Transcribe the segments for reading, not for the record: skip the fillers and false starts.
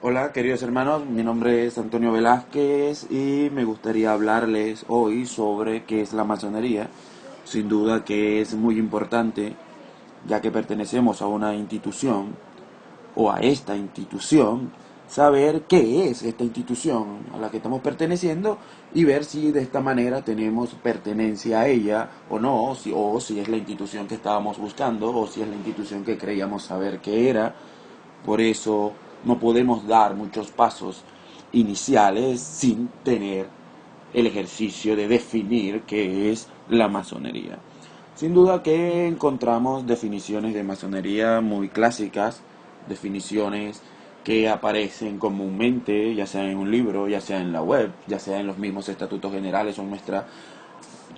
Hola queridos hermanos, mi nombre es Antonio Velázquez y me gustaría hablarles hoy sobre qué es la masonería. Sin duda que es muy importante, ya que pertenecemos a una institución o a esta institución, saber qué es esta institución a la que estamos perteneciendo y ver si de esta manera tenemos pertenencia a ella o no, o si es la institución que estábamos buscando o si es la institución que creíamos saber que era. Por eso no podemos dar muchos pasos iniciales sin tener el ejercicio de definir qué es la masonería. Sin duda que encontramos definiciones de masonería muy clásicas, definiciones que aparecen comúnmente, ya sea en un libro, ya sea en la web, ya sea en los mismos estatutos generales o en nuestra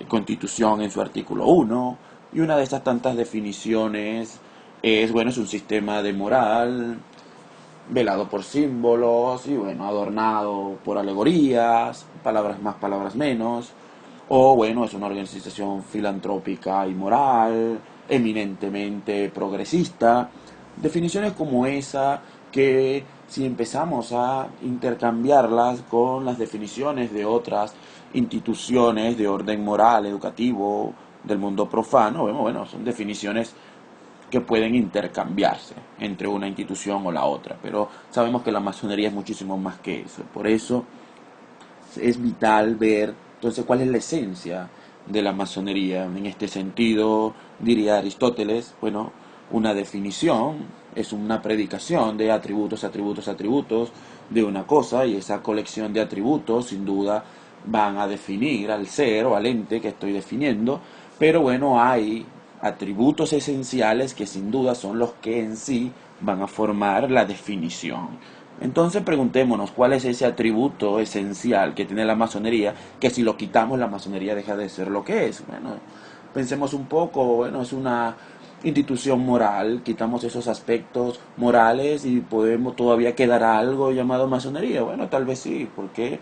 Constitución en su artículo 1, y una de esas tantas definiciones es, bueno, es un sistema de moral velado por símbolos y, bueno, adornado por alegorías, palabras más, palabras menos, o, bueno, es una organización filantrópica y moral, eminentemente progresista. Definiciones como esa que, si empezamos a intercambiarlas con las definiciones de otras instituciones de orden moral, educativo, del mundo profano, bueno, son definiciones que pueden intercambiarse entre una institución o la otra, pero sabemos que la masonería es muchísimo más que eso. Por eso es vital ver entonces cuál es la esencia de la masonería. En este sentido, diría Aristóteles, bueno, una definición es una predicación de atributos, atributos, atributos de una cosa, y esa colección de atributos sin duda van a definir al ser o al ente que estoy definiendo, pero bueno, hay atributos esenciales que sin duda son los que en sí van a formar la definición. Entonces preguntémonos cuál es ese atributo esencial que tiene la masonería, que si lo quitamos la masonería deja de ser lo que es. Bueno, pensemos un poco, bueno, es una institución moral, quitamos esos aspectos morales y podemos todavía quedar algo llamado masonería. Bueno, tal vez sí, porque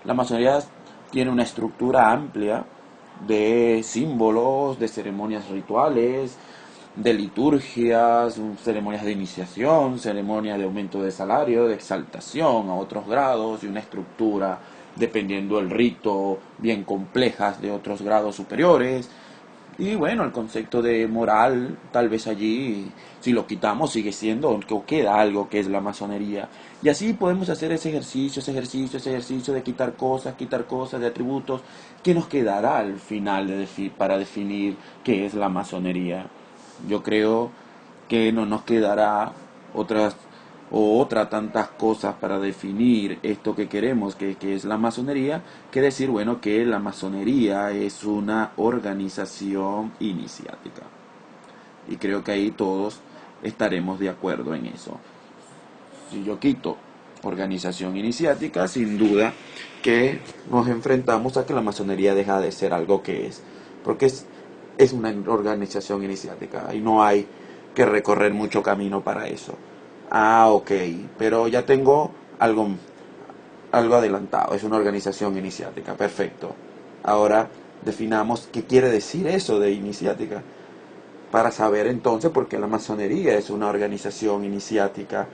la masonería tiene una estructura amplia de símbolos, de ceremonias rituales, de liturgias, ceremonias de iniciación, ceremonias de aumento de salario, de exaltación a otros grados y una estructura, dependiendo del rito, bien complejas de otros grados superiores. Y bueno, el concepto de moral, tal vez allí, si lo quitamos, sigue siendo, o queda algo que es la masonería. Y así podemos hacer ese ejercicio, ese ejercicio, ese ejercicio de quitar cosas, de atributos, que nos quedará al final para definir qué es la masonería. Yo creo que no nos quedará otras otra tantas cosas para definir esto que queremos, que es la masonería, que decir, bueno, que la masonería es una organización iniciática. Y creo que ahí todos estaremos de acuerdo en eso. Si yo quito organización iniciática, sin duda que nos enfrentamos a que la masonería deja de ser algo que es. Porque es una organización iniciática y no hay que recorrer mucho camino para eso. Ah, ok, pero ya tengo algo adelantado, es una organización iniciática, perfecto. Ahora definamos qué quiere decir eso de iniciática, para saber entonces por qué la masonería es una organización iniciática.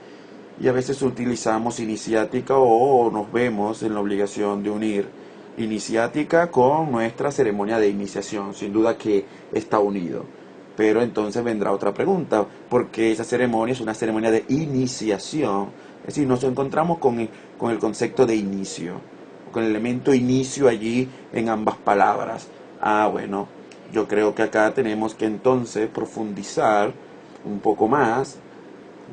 Y a veces utilizamos iniciática o nos vemos en la obligación de unir iniciática con nuestra ceremonia de iniciación. Sin duda que está unido. Pero entonces vendrá otra pregunta, porque esa ceremonia es una ceremonia de iniciación. Es decir, nos encontramos con el concepto de inicio, con el elemento inicio allí en ambas palabras. Ah, bueno, yo creo que acá tenemos que entonces profundizar un poco más,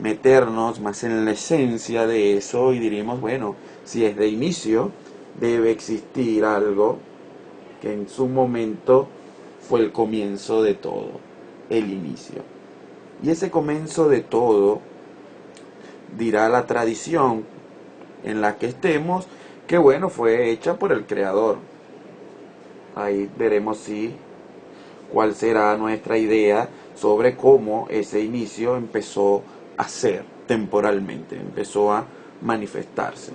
meternos más en la esencia de eso y diríamos, bueno, si es de inicio, debe existir algo que en su momento fue el comienzo de todo, el inicio. Y ese comienzo de todo, dirá la tradición en la que estemos, que bueno, fue hecha por el Creador. Ahí veremos cuál será nuestra idea sobre cómo ese inicio empezó a ser temporalmente, empezó a manifestarse.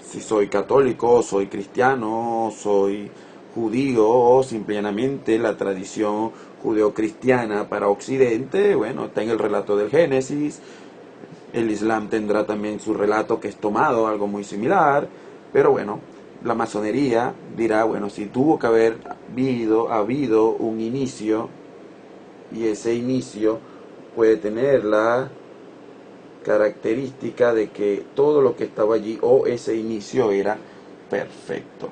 Si soy católico, soy cristiano, soy judío o simplemente la tradición judeocristiana para Occidente, bueno, está en el relato del Génesis, El Islam tendrá también su relato que es tomado, algo muy similar, pero bueno, la masonería dirá, bueno, si tuvo que haber habido un inicio, y ese inicio puede tener la característica de que todo lo que estaba allí o ese inicio era perfecto.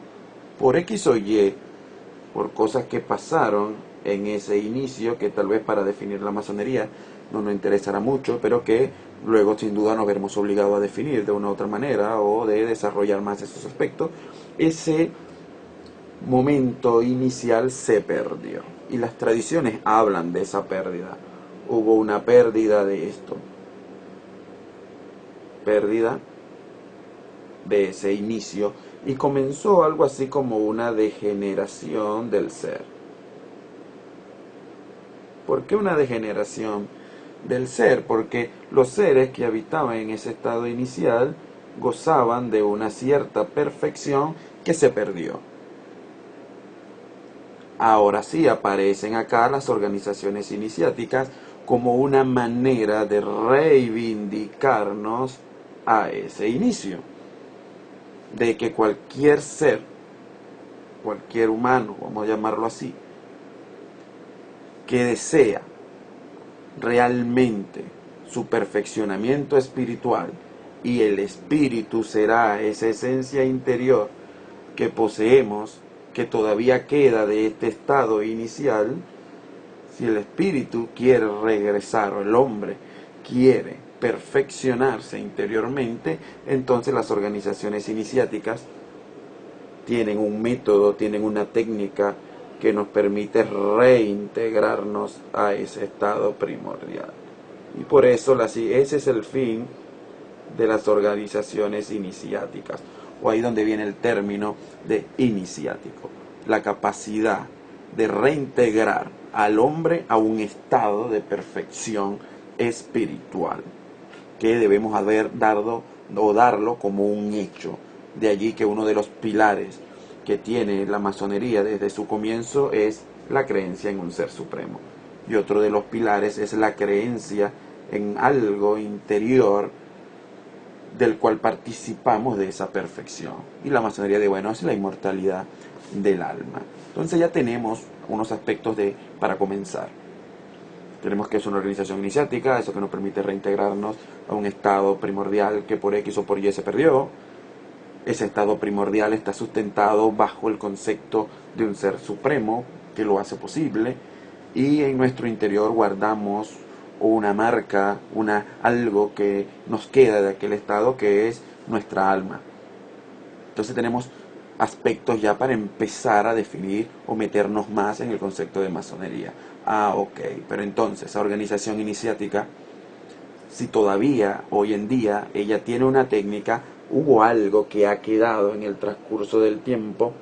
Por X o Y, por cosas que pasaron en ese inicio, que tal vez para definir la masonería no nos interesará mucho, pero que luego sin duda nos veremos obligados a definir de una u otra manera o de desarrollar más esos aspectos, ese momento inicial se perdió. Y las tradiciones hablan de esa pérdida. Hubo una pérdida de esto, pérdida de ese inicio, y comenzó algo así como una degeneración del ser. ¿Por qué una degeneración del ser? Porque los seres que habitaban en ese estado inicial gozaban de una cierta perfección que se perdió. Ahora sí aparecen acá las organizaciones iniciáticas como una manera de reivindicarnos a ese inicio, de que cualquier ser, cualquier humano, vamos a llamarlo así, que desea realmente su perfeccionamiento espiritual, y el espíritu será esa esencia interior que poseemos, que todavía queda de este estado inicial. Si el espíritu quiere regresar, o el hombre quiere perfeccionarse interiormente, entonces las organizaciones iniciáticas tienen un método, tienen una técnica que nos permite reintegrarnos a ese estado primordial. Y por eso ese es el fin de las organizaciones iniciáticas, o ahí donde viene el término de iniciático, la capacidad de reintegrar al hombre a un estado de perfección espiritual, que debemos haber dado o darlo como un hecho. De allí que uno de los pilares que tiene la masonería desde su comienzo es la creencia en un ser supremo, y otro de los pilares es la creencia en algo interior del cual participamos de esa perfección. Y la masonería de bueno es la inmortalidad del alma. Entonces ya tenemos unos aspectos para comenzar. Tenemos que es una organización iniciática, eso que nos permite reintegrarnos a un estado primordial que por X o por Y se perdió. Ese estado primordial está sustentado bajo el concepto de un ser supremo que lo hace posible, y en nuestro interior guardamos una marca, algo que nos queda de aquel estado, que es nuestra alma. Entonces tenemos aspectos ya para empezar a definir o meternos más en el concepto de masonería. Ok, pero entonces esa organización iniciática, si todavía hoy en día ella tiene una técnica, hubo algo que ha quedado en el transcurso del tiempo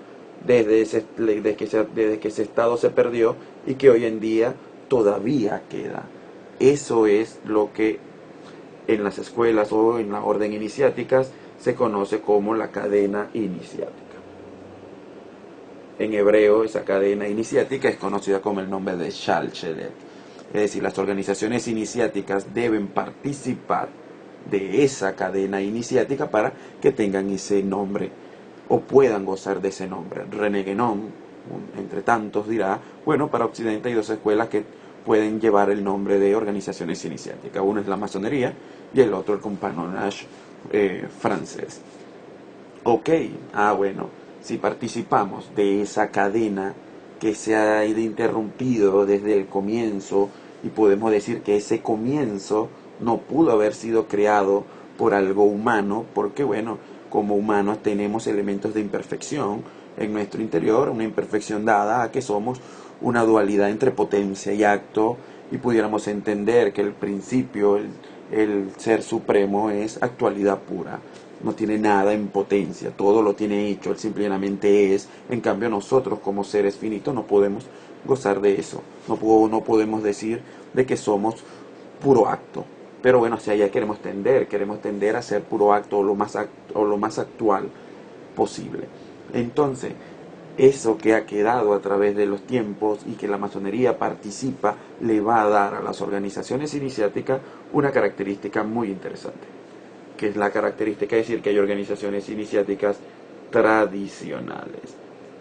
desde que ese estado se perdió, y que hoy en día todavía queda. Eso es lo que en las escuelas o en la orden iniciáticas se conoce como la cadena iniciática. En hebreo, esa cadena iniciática es conocida como el nombre de Shalchelet. Es decir, las organizaciones iniciáticas deben participar de esa cadena iniciática para que tengan ese nombre o puedan gozar de ese nombre. René Guénon, entre tantos, dirá, bueno, para Occidente hay dos escuelas que pueden llevar el nombre de organizaciones iniciáticas. Uno es la masonería y el otro el compagnonnage francés. Ok, bueno, si participamos de esa cadena que se ha ido interrumpido desde el comienzo, y podemos decir que ese comienzo no pudo haber sido creado por algo humano, porque bueno, como humanos tenemos elementos de imperfección en nuestro interior, una imperfección dada a que somos una dualidad entre potencia y acto, y pudiéramos entender que el principio, el ser supremo es actualidad pura, no tiene nada en potencia, todo lo tiene hecho, él simplemente es. En cambio nosotros como seres finitos no podemos gozar de eso, no podemos decir de que somos puro acto. Pero bueno, hacia allá queremos tender a ser puro acto, o lo más actual posible. Entonces, eso que ha quedado a través de los tiempos y que la masonería participa, le va a dar a las organizaciones iniciáticas una característica muy interesante, que es la característica de decir que hay organizaciones iniciáticas tradicionales.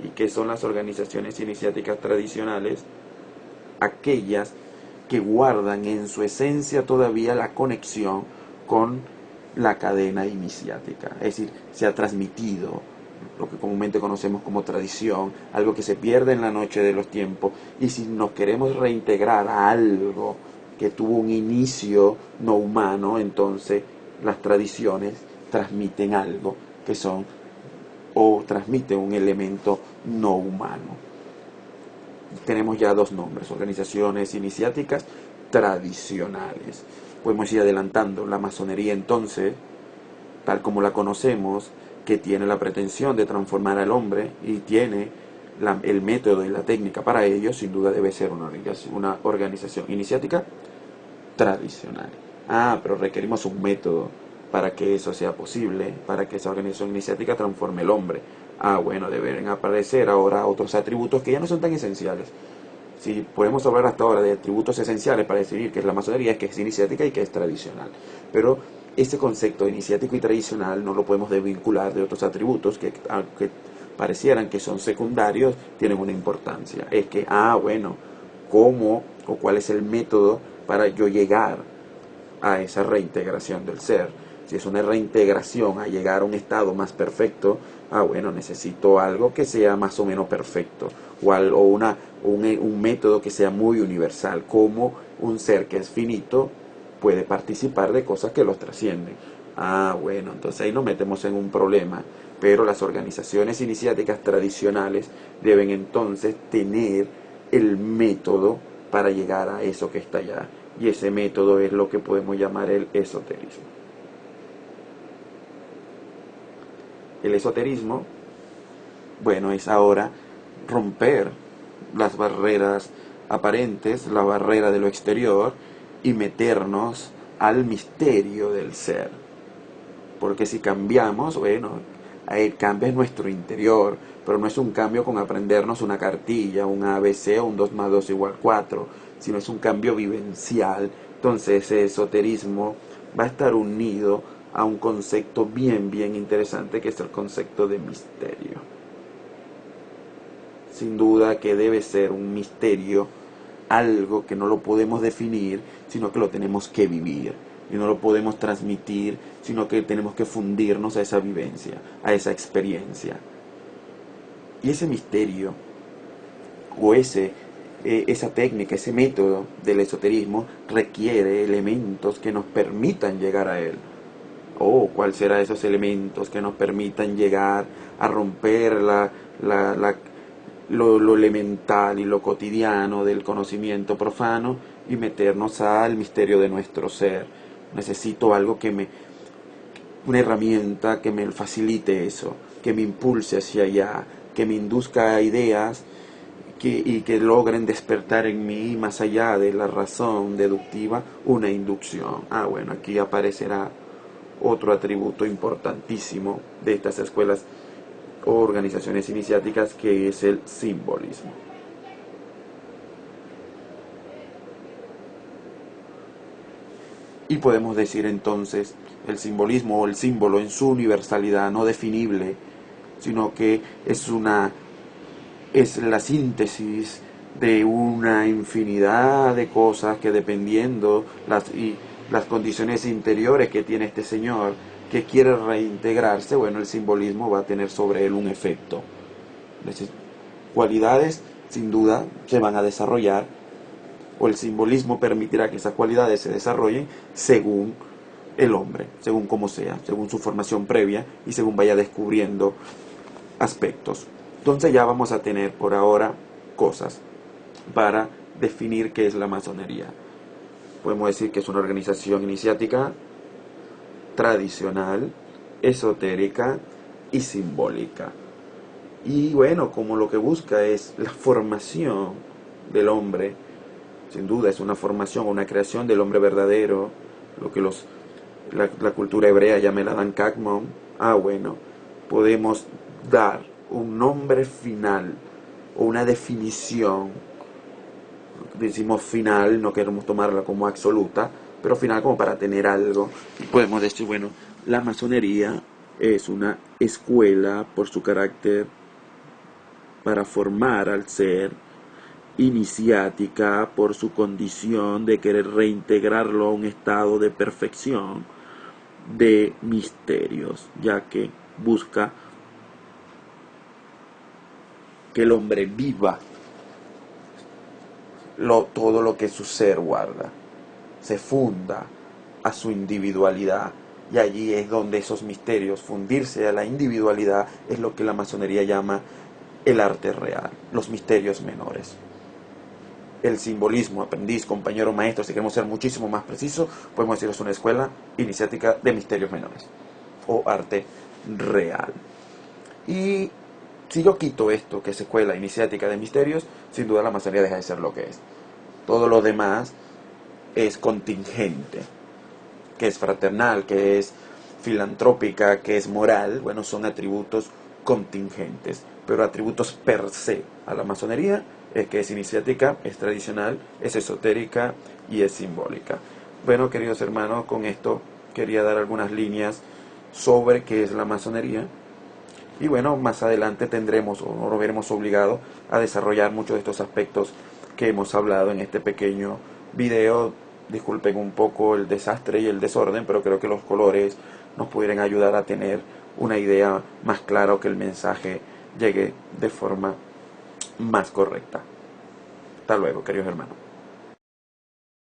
¿Y qué son las organizaciones iniciáticas tradicionales? Aquellas que guardan en su esencia todavía la conexión con la cadena iniciática, es decir, se ha transmitido lo que comúnmente conocemos como tradición, algo que se pierde en la noche de los tiempos, y si nos queremos reintegrar a algo que tuvo un inicio no humano, entonces las tradiciones transmiten algo que son o transmiten un elemento no humano. Tenemos ya dos nombres: organizaciones iniciáticas tradicionales. Podemos ir adelantando. La masonería, entonces, tal como la conocemos, que tiene la pretensión de transformar al hombre y tiene el método y la técnica para ello, sin duda debe ser una organización iniciática tradicional. Pero requerimos un método para que eso sea posible, para que esa organización iniciática transforme el hombre. Bueno, deben aparecer ahora otros atributos que ya no son tan esenciales. Si podemos hablar hasta ahora de atributos esenciales para decidir qué es la masonería, es que es iniciática y que es tradicional. Pero este concepto iniciático y tradicional no lo podemos desvincular de otros atributos que, aunque parecieran que son secundarios, tienen una importancia. Es que, bueno, ¿cómo o cuál es el método para yo llegar a esa reintegración del ser? Si es una reintegración a llegar a un estado más perfecto, bueno, necesito algo que sea más o menos perfecto, un método que sea muy universal, como un ser que es finito puede participar de cosas que los trascienden. Bueno, entonces ahí nos metemos en un problema, pero las organizaciones iniciáticas tradicionales deben entonces tener el método para llegar a eso que está allá, y ese método es lo que podemos llamar el esoterismo. El esoterismo, bueno, es ahora romper las barreras aparentes, la barrera de lo exterior, y meternos al misterio del ser. Porque si cambiamos, bueno, el cambio es nuestro interior, pero no es un cambio con aprendernos una cartilla, un ABC o un 2 más 2 igual 4, sino es un cambio vivencial. Entonces ese esoterismo va a estar unido a un concepto bien interesante, que es el concepto de misterio. Sin duda que debe ser un misterio, algo que no lo podemos definir, sino que lo tenemos que vivir. Y no lo podemos transmitir, sino que tenemos que fundirnos a esa vivencia, a esa experiencia. Y ese misterio, o esa técnica, ese método del esoterismo, requiere elementos que nos permitan llegar a él. ¿Cuáles serán esos elementos que nos permitan llegar a romper lo elemental y lo cotidiano del conocimiento profano y meternos al misterio de nuestro ser? Necesito algo una herramienta que me facilite eso, que me impulse hacia allá, que me induzca a ideas y que logren despertar en mí, más allá de la razón deductiva, una inducción. Bueno, aquí aparecerá otro atributo importantísimo de estas escuelas o organizaciones iniciáticas, que es el simbolismo. Y podemos decir entonces el simbolismo o el símbolo en su universalidad no definible, sino que es la síntesis de una infinidad de cosas que, dependiendo las condiciones interiores que tiene este señor que quiere reintegrarse, bueno, el simbolismo va a tener sobre él un efecto. Cualidades sin duda se van a desarrollar, o el simbolismo permitirá que esas cualidades se desarrollen según el hombre, según como sea, según su formación previa y según vaya descubriendo aspectos. Entonces ya vamos a tener por ahora cosas para definir qué es la masonería. Podemos decir que es una organización iniciática tradicional, esotérica y simbólica. Y bueno, como lo que busca es la formación del hombre, sin duda es una formación, una creación del hombre verdadero, lo que la cultura hebrea llama el Adam Kadmon. Bueno, podemos dar un nombre final o una definición. Decimos final, no queremos tomarla como absoluta, pero final como para tener algo. Podemos decir, bueno, la masonería es una escuela por su carácter para formar al ser, iniciática por su condición de querer reintegrarlo a un estado de perfección, de misterios, ya que busca que el hombre viva todo lo que su ser guarda, se funda a su individualidad, y allí es donde esos misterios, fundirse a la individualidad, es lo que la masonería llama el arte real, los misterios menores. El simbolismo, aprendiz, compañero, maestro, si queremos ser muchísimo más precisos, podemos decir que es una escuela iniciática de misterios menores o arte real. Y si yo quito esto, que es escuela iniciática de misterios, sin duda la masonería deja de ser lo que es. Todo lo demás es contingente, que es fraternal, que es filantrópica, que es moral. Bueno, son atributos contingentes, pero atributos per se a la masonería es que es iniciática, es tradicional, es esotérica y es simbólica. Bueno, queridos hermanos, con esto quería dar algunas líneas sobre qué es la masonería. Y bueno, más adelante tendremos o nos veremos obligados a desarrollar muchos de estos aspectos que hemos hablado en este pequeño video. Disculpen un poco el desastre y el desorden, pero creo que los colores nos pudieran ayudar a tener una idea más clara o que el mensaje llegue de forma más correcta. Hasta luego, queridos hermanos.